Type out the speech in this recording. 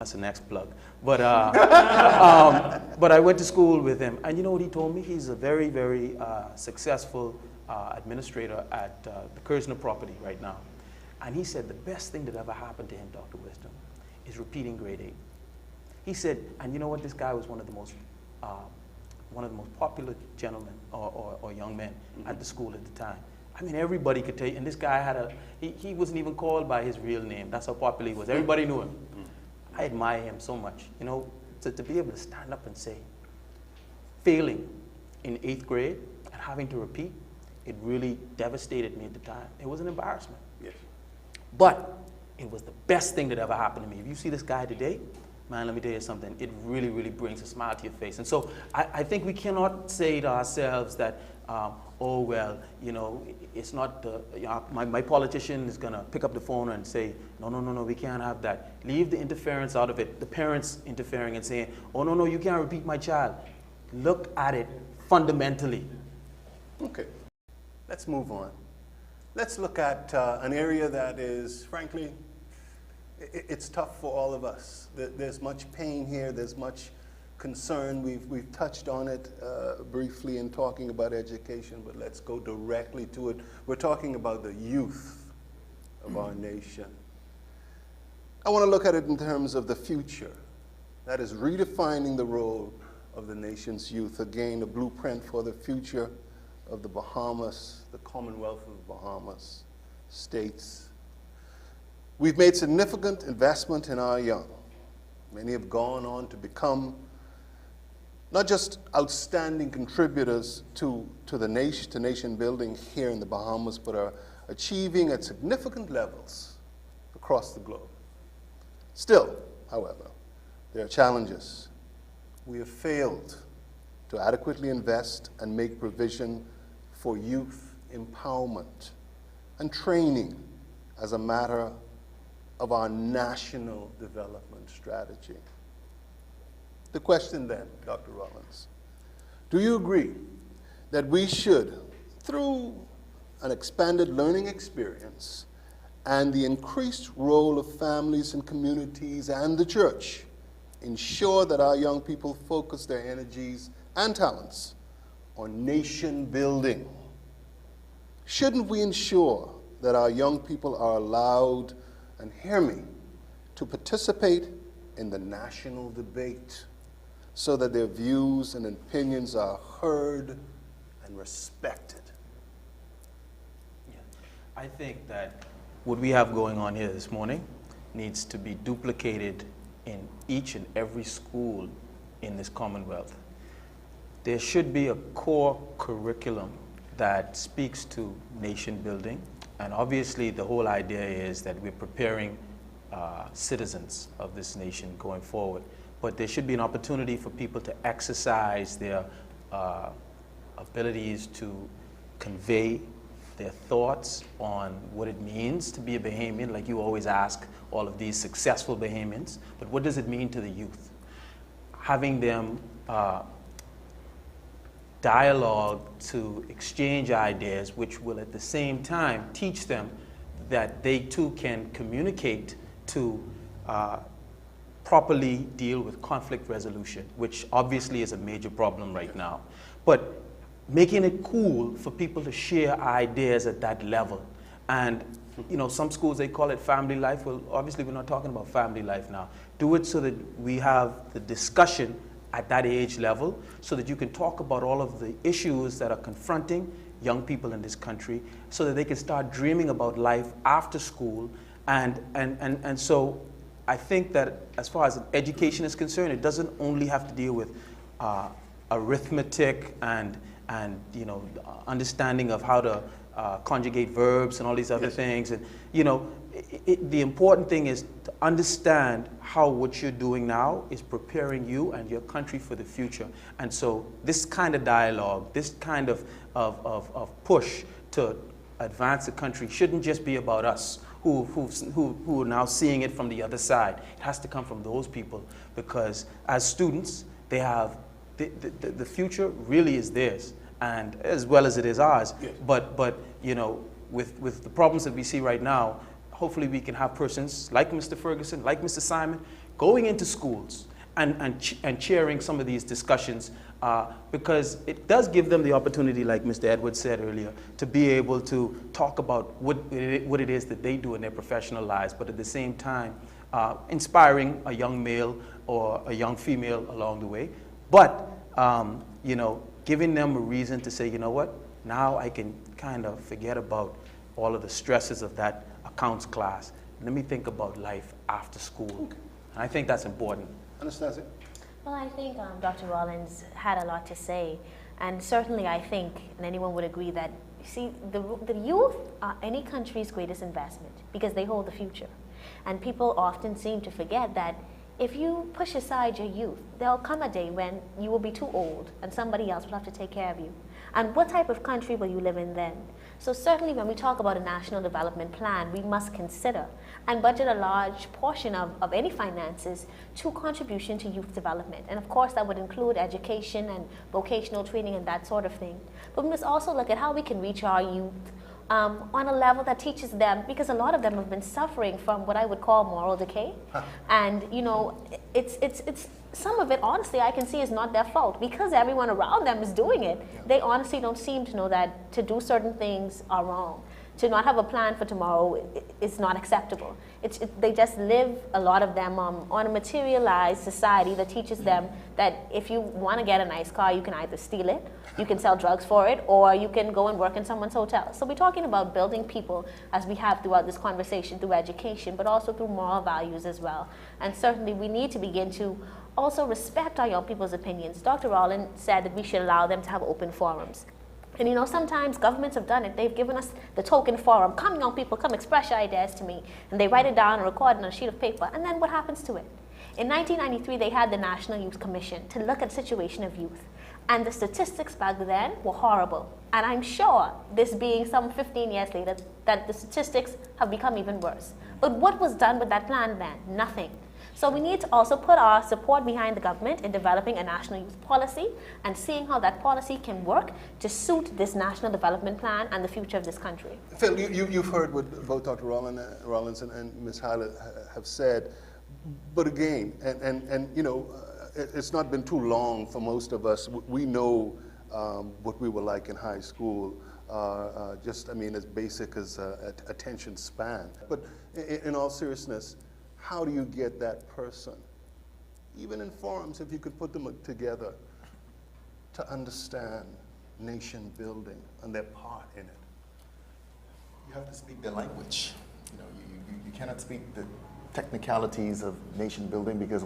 That's the next plug. But, but I went to school with him, and you know what he told me? He's a very, very successful administrator at the Kersner property right now. And he said the best thing that ever happened to him, Dr. Wisdom, is repeating grade 8. He said, and you know what? This guy was one of the most popular gentlemen or young men at the school at the time. I mean, everybody could tell you, and this guy had he wasn't even called by his real name. That's how popular he was. Everybody knew him. I admire him so much, you know, to be able to stand up and say, failing in 8th grade and having to repeat, it really devastated me at the time. It was an embarrassment. Yes. But it was the best thing that ever happened to me. If you see this guy today, man, let me tell you something, it really, really brings a smile to your face. And so I think we cannot say to ourselves that, oh, well, you know, it's not, my politician is going to pick up the phone and say, no, no, no, no, we can't have that. Leave the interference out of it, the parents interfering and saying, oh, no, no, you can't repeat my child. Look at it fundamentally. Okay, let's move on. Let's look at an area that is, frankly, it's tough for all of us. There's much pain here, there's much concern. We've touched on it briefly in talking about education, but let's go directly to it. We're talking about the youth of our nation. I want to look at it in terms of the future. That is redefining the role of the nation's youth. Again, a blueprint for the future of the Bahamas, the Commonwealth of the Bahamas states. We've made significant investment in our young. Many have gone on to become not just outstanding contributors to the nation, to nation building here in the Bahamas, but are achieving at significant levels across the globe. Still, however, there are challenges. We have failed to adequately invest and make provision for youth empowerment and training as a matter of our national development strategy. The question then, Dr. Rollins, do you agree that we should, through an expanded learning experience and the increased role of families and communities and the church, ensure that our young people focus their energies and talents on nation building? Shouldn't we ensure that our young people are allowed, and hear me, to participate in the national debate so that their views and opinions are heard and respected? Yeah. I think that what we have going on here this morning needs to be duplicated in each and every school in this Commonwealth. There should be a core curriculum that speaks to nation building. And obviously, the whole idea is that we're preparing citizens of this nation going forward. But there should be an opportunity for people to exercise their abilities to convey their thoughts on what it means to be a Bahamian, like you always ask all of these successful Bahamians. But what does it mean to the youth? Having them dialogue to exchange ideas, which will at the same time teach them that they too can communicate to properly deal with conflict resolution, which obviously is a major problem right now. But making it cool for people to share ideas at that level. And you know, some schools, they call it family life. Well, obviously we're not talking about family life now. Do it so that we have the discussion at that age level, so that you can talk about all of the issues that are confronting young people in this country, so that they can start dreaming about life after school. And so I think that as far as education is concerned, it doesn't only have to deal with arithmetic and you know, understanding of how to conjugate verbs and all these other things. And you know, the important thing is to understand how what you're doing now is preparing you and your country for the future. And so this kind of dialogue, this kind of push to advance the country shouldn't just be about us who are now seeing it from the other side. It has to come from those people, because as students, they have the future really is theirs, and as well as it is ours. Yes. But you know, with the problems that we see right now, hopefully we can have persons like Mr. Ferguson, like Mr. Simon, going into schools and chairing some of these discussions, because it does give them the opportunity, like Mr. Edwards said earlier, to be able to talk about what it is that they do in their professional lives, but at the same time, inspiring a young male or a young female along the way. But, you know, giving them a reason to say, you know what, now I can kind of forget about all of the stresses of that accounts class. Let me think about life after school. Okay. And I think that's important. Anastasia? Well, I think Dr. Rollins had a lot to say, and certainly I think, and anyone would agree that, see, the youth are any country's greatest investment because they hold the future. And people often seem to forget that if you push aside your youth, there'll come a day when you will be too old and somebody else will have to take care of you. And what type of country will you live in then? So certainly when we talk about a national development plan, we must consider and budget a large portion of any finances to contribution to youth development. And of course that would include education and vocational training and that sort of thing. But we must also look at how we can reach our youth on a level that teaches them, because a lot of them have been suffering from what I would call moral decay. And you know, it's some of it, honestly, I can see is not their fault because everyone around them is doing it. They honestly don't seem to know that to do certain things are wrong. To not have a plan for tomorrow is not acceptable. They just live, a lot of them, on a materialized society that teaches them that if you want to get a nice car, you can either steal it, you can sell drugs for it, or you can go and work in someone's hotel. So we're talking about building people, as we have throughout this conversation, through education, but also through moral values as well. And certainly we need to begin to also respect our young people's opinions. Dr. Rollins said that we should allow them to have open forums. And you know, sometimes governments have done it. They've given us the token forum. Come, young people, come express your ideas to me. And they write it down and record it on a sheet of paper. And then what happens to it? In 1993, they had the National Youth Commission to look at the situation of youth. And the statistics back then were horrible. And I'm sure, this being some 15 years later, that the statistics have become even worse. But what was done with that plan then? Nothing. So we need to also put our support behind the government in developing a national youth policy and seeing how that policy can work to suit this national development plan and the future of this country. Phil, you've heard what both Dr. Rollins and Ms. Hyla have said, but again, and you know, it's not been too long for most of us. We know what we were like in high school, just, I mean, as basic as attention span. But in all seriousness, how do you get that person, even in forums, if you could put them together, to understand nation building and their part in it? You have to speak their language. You know, you cannot speak the technicalities of nation building because